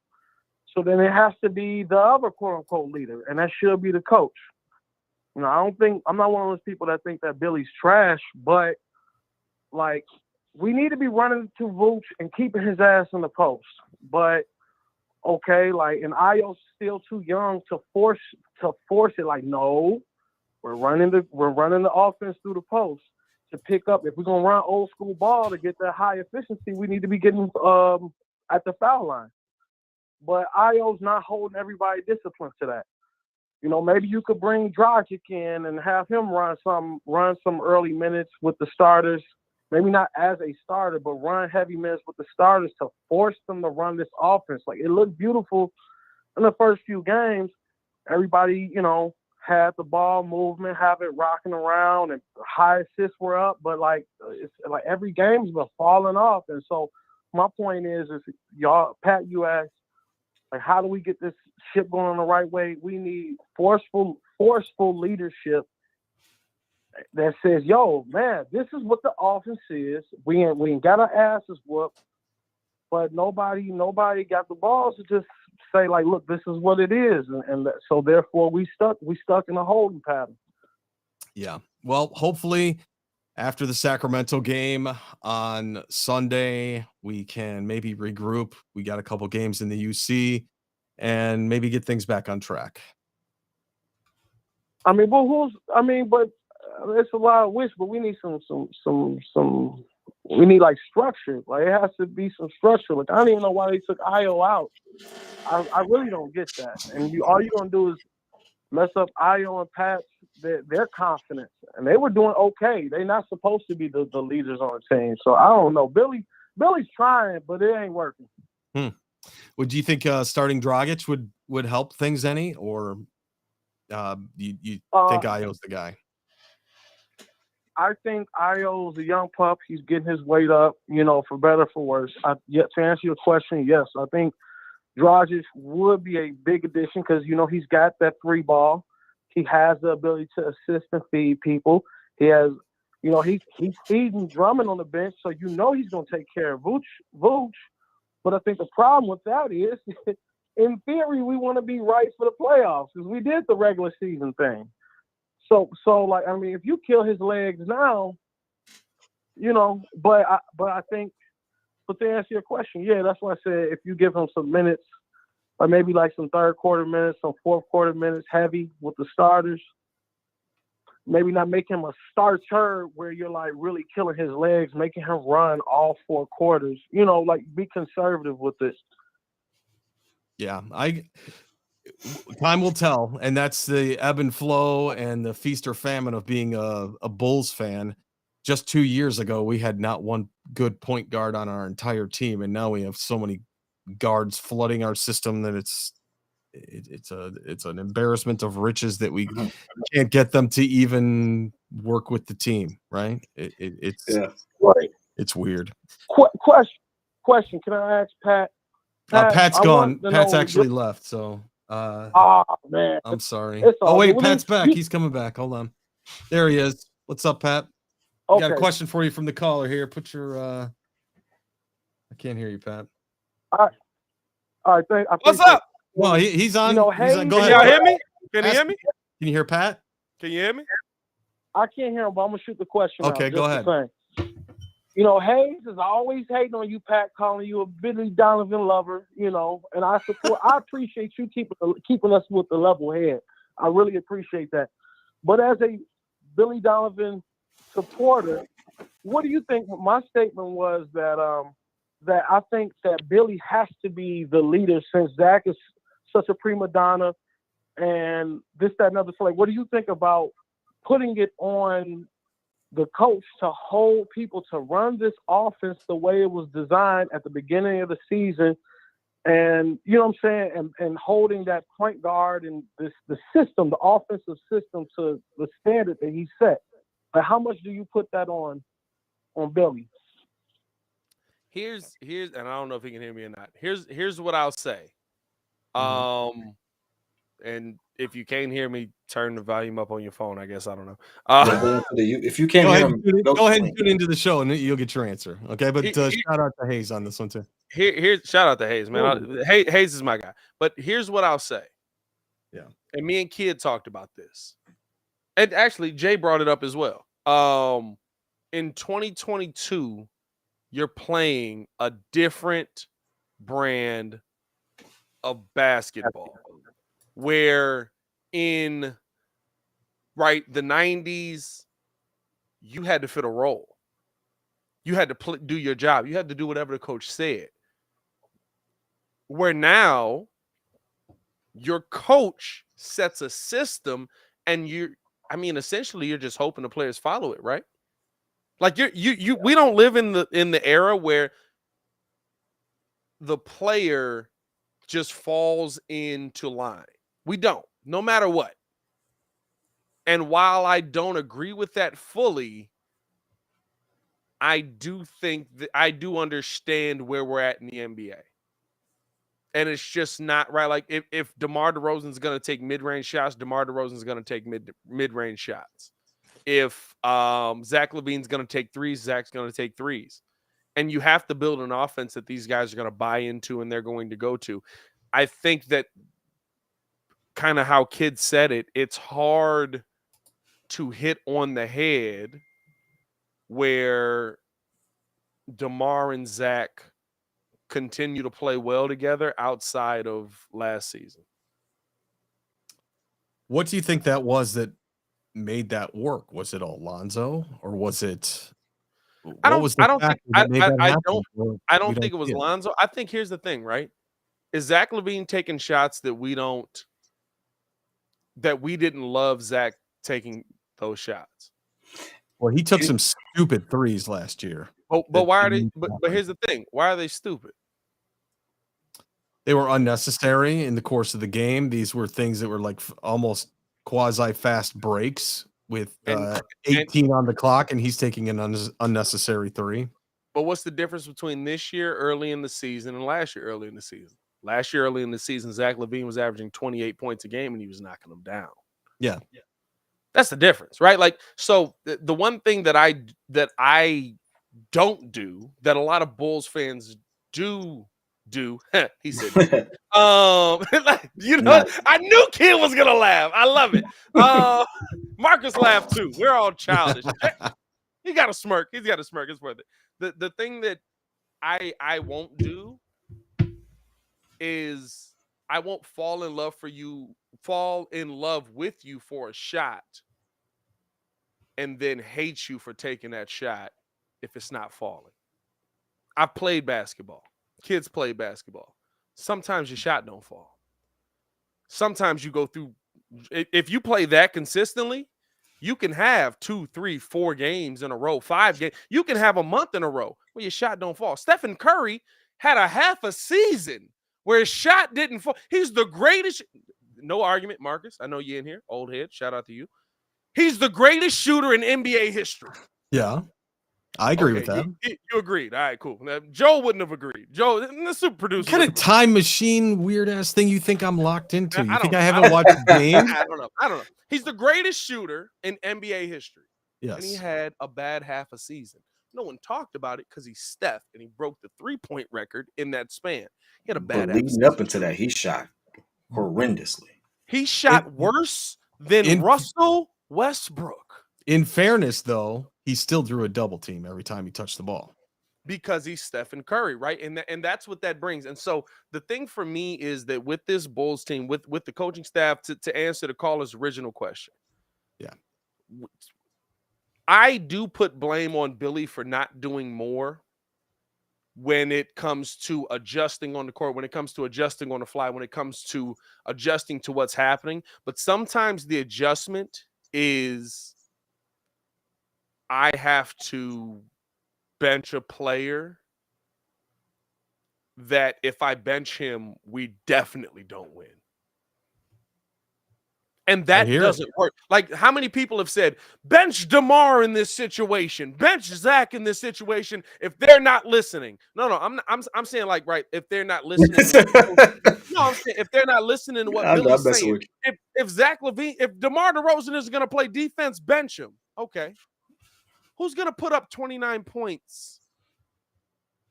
So then it has to be the other quote unquote leader, and that should be the coach. You know, I'm not one of those people that think that Billy's trash, but like we need to be running to Vooch and keeping his ass in the post. But okay, like, and Io's still too young to force it. Like, no, we're running the offense through the post to pick up. If we're gonna run old school ball to get that high efficiency, we need to be getting at the foul line. But Io's not holding everybody disciplined to that. You know, maybe you could bring Dragic in and have him run some early minutes with the starters. Maybe not as a starter, but run heavy minutes with the starters to force them to run this offense. Like, it looked beautiful in the first few games. Everybody, you know, had the ball movement, have it rocking around, and high assists were up. But like, it's like every game's been falling off. And so my point is y'all, Pat, you asked, like, how do we get this ship going the right way? We need forceful leadership that says, yo, man, this is what the offense is. We ain't got our asses whooped, but nobody got the balls to just say, like, look, this is what it is. And so therefore we stuck in a holding pattern. Yeah. Well, hopefully after the Sacramento game on Sunday, we can maybe regroup. We got a couple games in the UC and maybe get things back on track. I mean, but it's a lot of wish, but we need some we need like structure. Like, it has to be some structure. Like, I don't even know why they took Io out. I really don't get that. And all you're gonna do is mess up Io and Pat's their confidence. And they were doing okay. They're not supposed to be the leaders on the team. So I don't know. Billy's trying, but it ain't working. Would you think starting Dragic would help things any, or you think Io's the guy? I think Io's a young pup. He's getting his weight up, for better for worse. To answer your question, yes, I think Dragic would be a big addition because, he's got that 3 ball. He has the ability to assist and feed people. He has, he's feeding Drummond on the bench, so he's going to take care of Vooch. But I think the problem with that is, in theory, we want to be right for the playoffs because we did the regular season thing. So like, I mean, if you kill his legs now, but I think, but to answer your question, yeah, that's why I said if you give him some minutes, or maybe like some third quarter minutes, some fourth quarter minutes heavy with the starters, maybe not make him a starter where you're like really killing his legs, making him run all 4 quarters, like be conservative with this. Yeah, time will tell, and that's the ebb and flow and the feast or famine of being a Bulls fan. Just 2 years ago, we had not one good point guard on our entire team, and now we have so many guards flooding our system that it's an embarrassment of riches that we can't get them to even work with the team. Right? It's right. It's weird. Question. Can I ask Pat? Pat's gone. Pat's actually left. So. Man, I'm sorry. Oh wait, Pat's back. He's coming back. Hold on. There he is. What's up, Pat? Okay. Got a question for you from the caller here. Put your I can't hear you, Pat. All right. What's up? Well, he's on. Go ahead. Can y'all hear me? Can you hear me? Can you hear Pat? Can you hear me? I can't hear him, but I'm gonna shoot the question. Okay, go ahead. Hayes is always hating on you, Pat, calling you a Billy Donovan lover, and I appreciate you keeping us with the level head. I really appreciate that. But as a Billy Donovan supporter, what do you think? My statement was that I think that Billy has to be the leader since Zach is such a prima donna and this, that, and other. So, like, what do you think about putting it on the coach to hold people to run this offense the way it was designed at the beginning of the season, and and holding that point guard and the system, the offensive system, to the standard that he set? Like, how much do you put that on Billy? Here's and I don't know if he can hear me or not. Here's what I'll say. And if you can't hear me, turn the volume up on your phone. I guess I don't know. If you can't hear him, go ahead and tune into the show, and you'll get your answer. Okay, but shout out to Hayes on this one too. Here's shout out to Hayes, man. Hayes is my guy. But here's what I'll say. Yeah, and me and Kidd talked about this, and actually Jay brought it up as well. In 2022, you're playing a different brand of basketball. Where in the 90s, you had to fit a role. You had to do your job. You had to do whatever the coach said. Where now, your coach sets a system, and essentially, you're just hoping the players follow it, right? Like we don't live in the era where the player just falls into line. We don't, no matter what. And while I don't agree with that fully, I do think that I do understand where we're at in the NBA. And it's just not right. Like if DeMar DeRozan's going to take mid-range shots, DeMar DeRozan's going to take mid-range shots. If Zach LaVine's going to take threes, Zach's going to take threes. And you have to build an offense that these guys are going to buy into and they're going to go to. I think that kind of how Kidd said it, it's hard to hit on the head where DeMar and Zach continue to play well together outside of last season. What do you think that was that made that work? Was it Alonzo or was it? I What don't was the think factor that made that happen? I We don't think it was see Lonzo. I think here's the thing, right? Is Zach LaVine taking shots that we didn't love Zach taking those shots? Well, he took some stupid threes last year. But why are they? But here's the thing: why are they stupid? They were unnecessary in the course of the game. These were things that were like almost quasi fast breaks with 18 on the clock, and he's taking an unnecessary three. But what's the difference between this year early in the season and last year early in the season? Last year early in the season, Zach LaVine was averaging 28 points a game, and he was knocking them down. Yeah. That's the difference, right? Like, so the one thing that I don't do that a lot of Bulls fans do, he said, you know, I knew Kidd was gonna laugh. I love it. Marcus laughed too. We're all childish. He got a smirk. He's got a smirk. It's worth it. The thing that I won't do is I won't fall in love with you for a shot and then hate you for taking that shot if it's not falling. I've played basketball. Kids play basketball. Sometimes your shot don't fall. Sometimes you go through, if you play that consistently, you can have 2, 3, 4 games in a row, 5 games. You can have a month in a row where your shot don't fall. Stephen Curry had a half a season where his shot didn't fall. He's the greatest. No argument, Marcus. I know you in here. Old head. Shout out to you. He's the greatest shooter in NBA history. Yeah. I agree with that. You agreed. All right, cool. Now, Joe wouldn't have agreed. Joe, the super producer. What kind of time machine weird ass thing you think I'm locked into? You think I haven't watched the game? I don't know. He's the greatest shooter in NBA history. Yes. And he had a bad half a season. No one talked about it because he's Steph and he broke the 3-point record in that span. He had a bad half leading up into that, he shot horrendously. He shot worse than Russell Westbrook. In fairness, though, he still drew a double team every time he touched the ball. Because he's Stephen Curry, right? And that's what that brings. And so the thing for me is that with this Bulls team, with the coaching staff, to answer the caller's original question. Yeah. I do put blame on Billy for not doing more when it comes to adjusting on the court, when it comes to adjusting on the fly, when it comes to adjusting to what's happening. But sometimes the adjustment is I have to bench a player that if I bench him, we definitely don't win. And that doesn't work. Like, how many people have said, bench DeMar in this situation, bench Zach in this situation if they're not listening? No, I'm saying, like, right, if they're not listening. I'm saying if they're not listening to what Billy's saying. If Zach LaVine, if DeMar DeRozan is going to play defense, bench him. Okay. Who's going to put up 29 points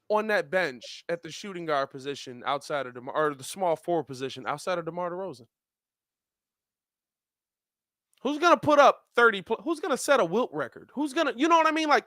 on that bench at the shooting guard position outside of DeMar, or the small forward position outside of DeMar DeRozan? Who's going to put up 30? Who's going to set a Wilt record? Who's going to, you know what I mean? Like,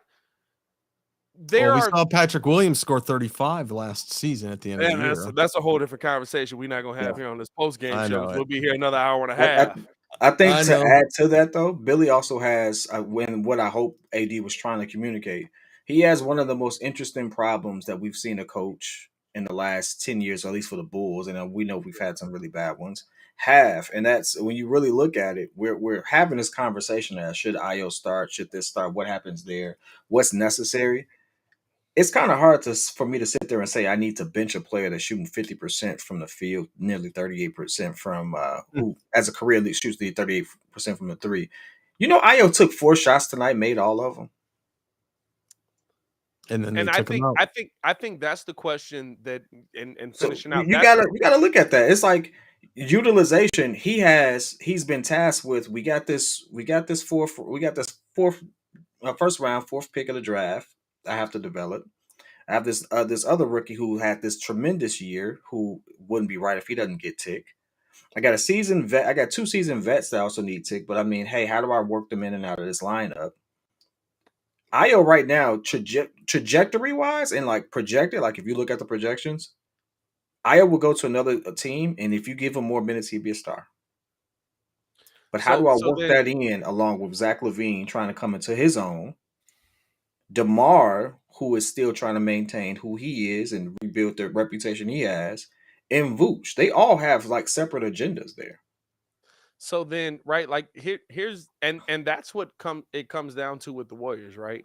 we saw Patrick Williams score 35 last season at the end of the year. That's a whole different conversation we're not going to have here on this post-game show. We'll be here another hour and a half. I think to add to that, though, Billy also has what I hope AD was trying to communicate. He has one of the most interesting problems that we've seen a coach in the last 10 years, or at least for the Bulls, and we know we've had some really bad ones, and that's when you really look at it, we're having this conversation as should Ayo start, should this start, what happens there, what's necessary. It's kind of hard for me to sit there and say I need to bench a player that's shooting 50% from the field, nearly 38% from who, as a career league, shoots the 38% from the three. You know, Io took 4 shots tonight, made all of them. And then they And took him out. I think that's the question that and So finishing out. you gotta look at that. It's like utilization. He's been tasked with. We got this fourth first round, 4th pick of the draft. I have to develop. I have this other rookie who had this tremendous year who wouldn't be right if he doesn't get tick. I got a seasoned vet. I got 2 seasoned vets that also need tick. But I mean, hey, how do I work them in and out of this lineup? Io right now, trajectory wise and like projected, like if you look at the projections, Io will go to another team, and if you give him more minutes, he'd be a star. But how do I work that in along with Zach LaVine trying to come into his own? DeMar, who is still trying to maintain who he is and rebuild the reputation he has, and Vooch. They all have like separate agendas there. So then, right, like here's and that's what it comes down to with the Warriors, right?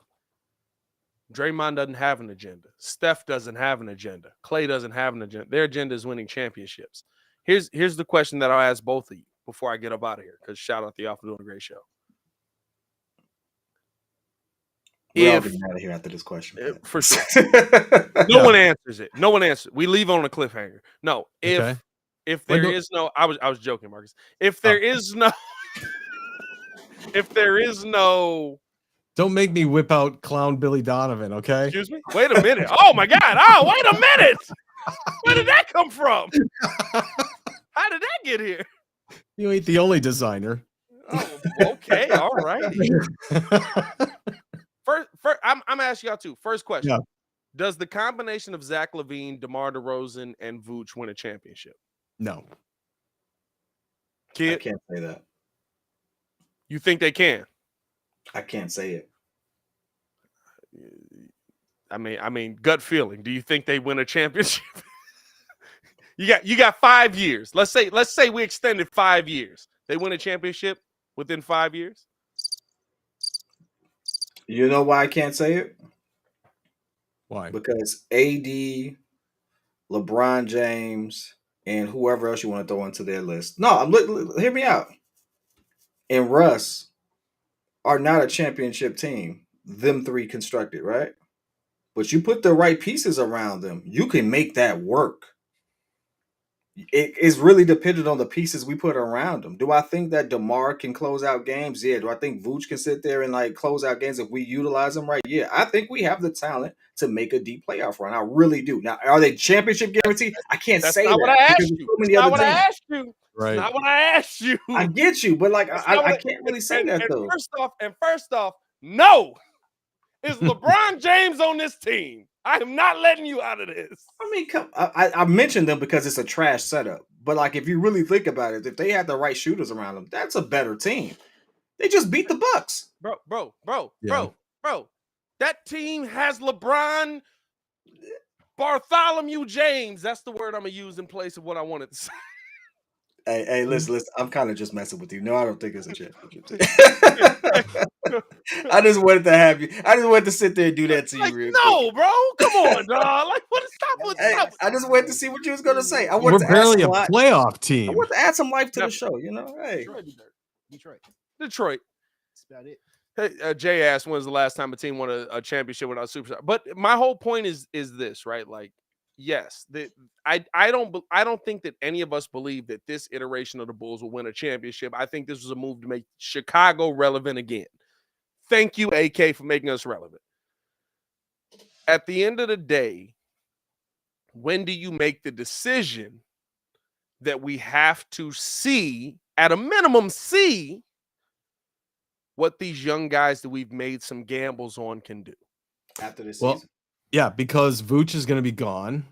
Draymond doesn't have an agenda. Steph doesn't have an agenda. Klay doesn't have an agenda. Their agenda is winning championships. Here's the question that I'll ask both of you before I get up out of here, because shout out to y'all for doing a great show. We're all getting out of here after this question. For sure. No one answers it. No one answers it. We leave on a cliffhanger. No, if there is no, I was joking, Marcus. If there is no, Don't make me whip out clown Billy Donovan, okay? Excuse me? Wait a minute. Oh my God. Oh, wait a minute. Where did that come from? How did that get here? You ain't the only designer. Oh, okay. All right. First, I'm asking y'all too. First question. Yeah. Does the combination of Zach LaVine, DeMar DeRozan, and Vooch win a championship? No. I can't say that. You think they can? I can't say it. I mean, gut feeling. Do you think they win a championship? you got 5 years. Let's say we extended 5 years. They win a championship within 5 years? You know why I can't say it? Why? Because AD, LeBron James, and whoever else you want to throw into their list. No, hear me out. And Russ are not a championship team. Them 3 constructed, right? But you put the right pieces around them, you can make that work. It is really dependent on the pieces we put around them. Do I think that DeMar can close out games? Yeah. Do I think Vooch can sit there and like close out games if we utilize them right? Yeah. I think we have the talent to make a deep playoff run. I really do. Now, are they championship guaranteed? I can't say not that. What I asked you. So That's not what I asked you. Right. That's not what I asked you. I get you, but like I can't really say that though. First off, no. Is LeBron James on this team? I am not letting you out of this. I mean, I mentioned them because it's a trash setup. But like, if you really think about it, if they had the right shooters around them, that's a better team. They just beat the Bucks, bro. That team has LeBron, Bartholomew James. That's the word I'm gonna use in place of what I wanted to say. Hey, listen. I'm kind of just messing with you. No, I don't think it's a championship team. I just wanted to have you. I just wanted to sit there and do that to you. Real quick. Bro. Come on, dog. Like, what is stop? I just wanted to see what you was gonna say. We're barely a playoff team. I want to add some life to the show. You know, hey, Detroit. That's about it. Hey, Jay asked, when was the last time a team won a championship without a superstar? But my whole point is this, right? Like, yes, I don't think that any of us believe that this iteration of the Bulls will win a championship. I think this was a move to make Chicago relevant again. Thank you, AK, for making us relevant. At the end of the day, when do you make the decision that we have to see, at a minimum, what these young guys that we've made some gambles on can do after this season? Yeah, because Vooch is going to be gone.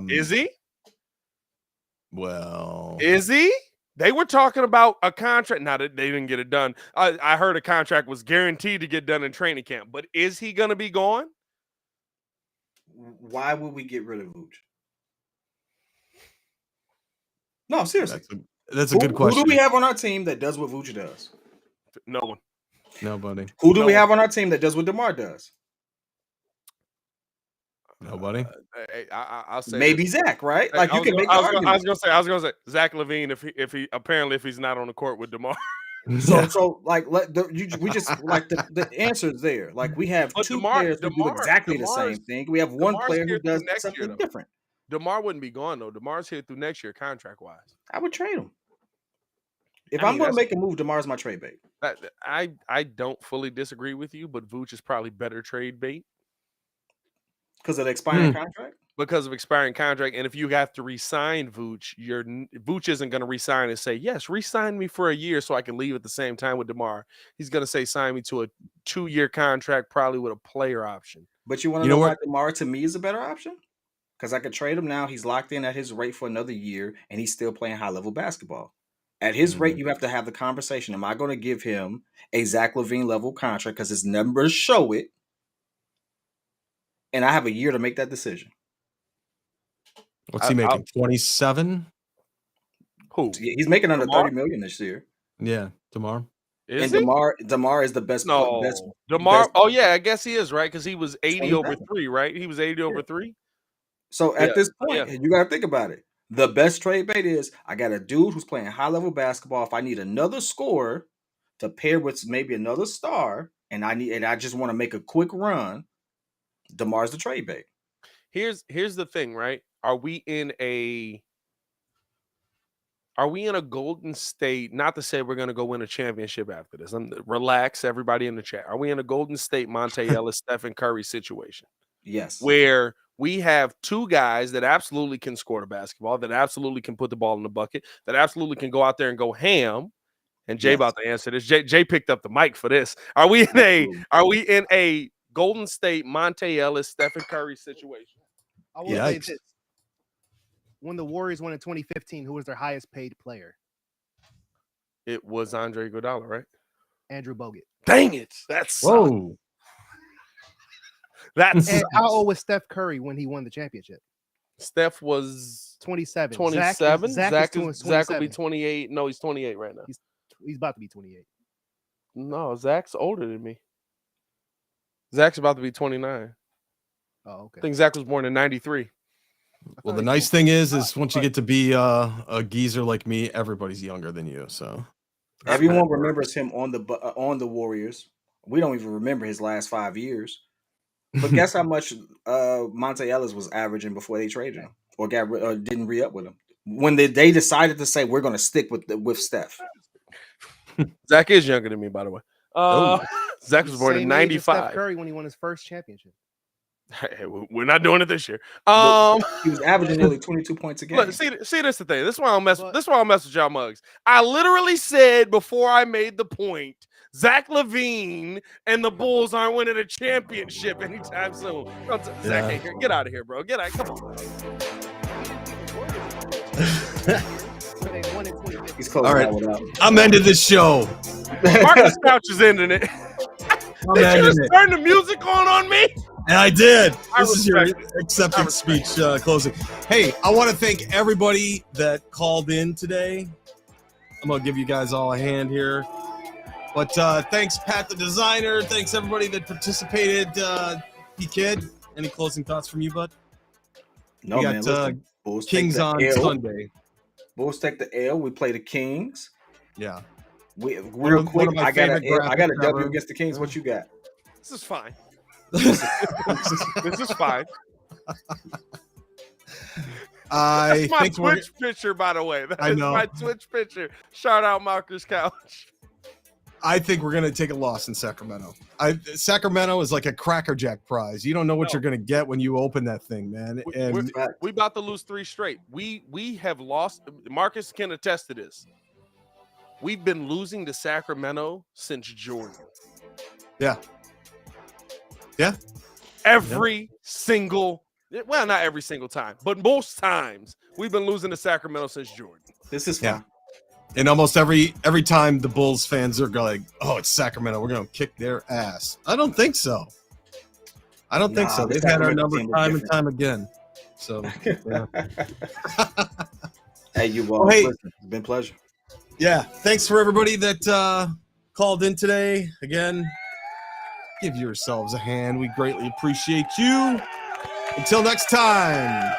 Is he? Well, is he? They were talking about a contract. Now that they didn't get it done. I heard a contract was guaranteed to get done in training camp. But is he going to be gone? Why would we get rid of Vooch? No, seriously. That's a good question. Who do we have on our team that does what Vooch does? No one. Nobody. Who do we have on our team that does what DeMar does? Nobody. I'll say maybe this. Zach, right? Like you can make the argument. I was gonna say Zach LaVine if he's not on the court with DeMar. So like we just like the answer is there. Like we have But two players who do exactly the DeMar's same thing. We have one DeMar's player who here through does next year, something though. different. DeMar wouldn't be gone though. DeMar's here through next year, contract wise. I would trade him. If I I'm mean, going to that's- make a move, DeMar's my trade bait. I don't fully disagree with you, but Vooch is probably better trade bait Because of the expiring contract? because of expiring contract. And if you have to re-sign Vooch, Vooch isn't going to re-sign and say, yes, re-sign me for a year so I can leave at the same time with DeMar. He's going to say, sign me to a 2-year contract, probably with a player option. But you want to know why DeMar to me is a better option? Because I could trade him now. He's locked in at his rate for another year, and he's still playing high-level basketball. At his rate, you have to have the conversation. Am I going to give him a Zach LaVine level contract because his numbers show it? And I have a year to make that decision. What's he making? 27? Who? He's making under DeMar? $30 million this year. Yeah, DeMar. Is and he? DeMar is the best. No, DeMar. Oh yeah, I guess he is, right? Because he was 80 over 3, right? He was 80 over 3. So at this point, you got to think about it. The best trade bait is I got a dude who's playing high level basketball. If I need another scorer to pair with maybe another star, and I just want to make a quick run, DeMar's the trade bait. Here's the thing, right? Are we in a Golden State? Not to say we're going to go win a championship after this. Relax, everybody in the chat. Are we in a Golden State, Monte Ellis, Stephen Curry situation? Yes. Where we have two guys that absolutely can score the basketball, that absolutely can put the ball in the bucket, that absolutely can go out there and go ham. And Jay about to answer this. Jay picked up the mic for this. Are we in a Golden State, Monte Ellis, Stephen Curry situation? I will say this. When the Warriors won in 2015, who was their highest paid player? It was Andre Iguodala, right? Andrew Bogut. Dang it. That's whoa. And how old was Steph Curry when he won the championship? Steph was 27. 27. Zach will be 27. 28. No, he's 28 right now. He's about to be 28. No, Zach's older than me. Zach's about to be 29. Oh, okay. I think Zach was born in 93. Well, the nice thing is once you get to be a geezer like me, everybody's younger than you. So everyone remembers him on the Warriors. We don't even remember his last 5 years. But guess how much Monte Ellis was averaging before they traded him or didn't re-up with him when they decided to say we're going to stick with Steph. Zach is younger than me, by the way. Zach was born in 95. Steph Curry when he won his first championship. Hey, we're not doing it this year. He was averaging nearly 22 points a game. Look, see, this the thing. This is why I'll mess with y'all mugs. I literally said before I made the point, Zach LaVine and the Bulls aren't winning a championship anytime soon. Zach, hey, get out of here, bro. Get out. Come on. He's closing all right, that one out. I'm ending this show. Marcus Couch is ending it. Did you just turn the music on me? And I did. This is your acceptance speech closing. Hey, I want to thank everybody that called in today. I'm going to give you guys all a hand here. But thanks, Pat, the designer. Thanks, everybody that participated. P.Kidd, any closing thoughts from you, bud? No, we man. got Bulls Kings on Sunday. Bulls take the L. We play the Kings. Yeah. Real quick, I got a W against the Kings. What you got? This is fine. This is fine. That's my Twitch picture, by the way. That is my Twitch picture. Shout out Marcus Couch. I think we're going to take a loss in Sacramento. Sacramento is like a Cracker Jack prize. You don't know what you're going to get when you open that thing, man. We about to lose 3 straight. We have lost. Marcus can attest to this. We've been losing to Sacramento since Jordan. Yeah. Yeah. Every single, well, not every single time, but most times we've been losing to Sacramento since Jordan. This is fun. And almost every time the Bulls fans are like, oh, it's Sacramento, we're going to kick their ass. I don't think so. They've had our number time and time again. So, yeah. Hey, you all. Hey, listen, it's been a pleasure. Yeah. Thanks for everybody that called in today. Again, give yourselves a hand. We greatly appreciate you. Until next time.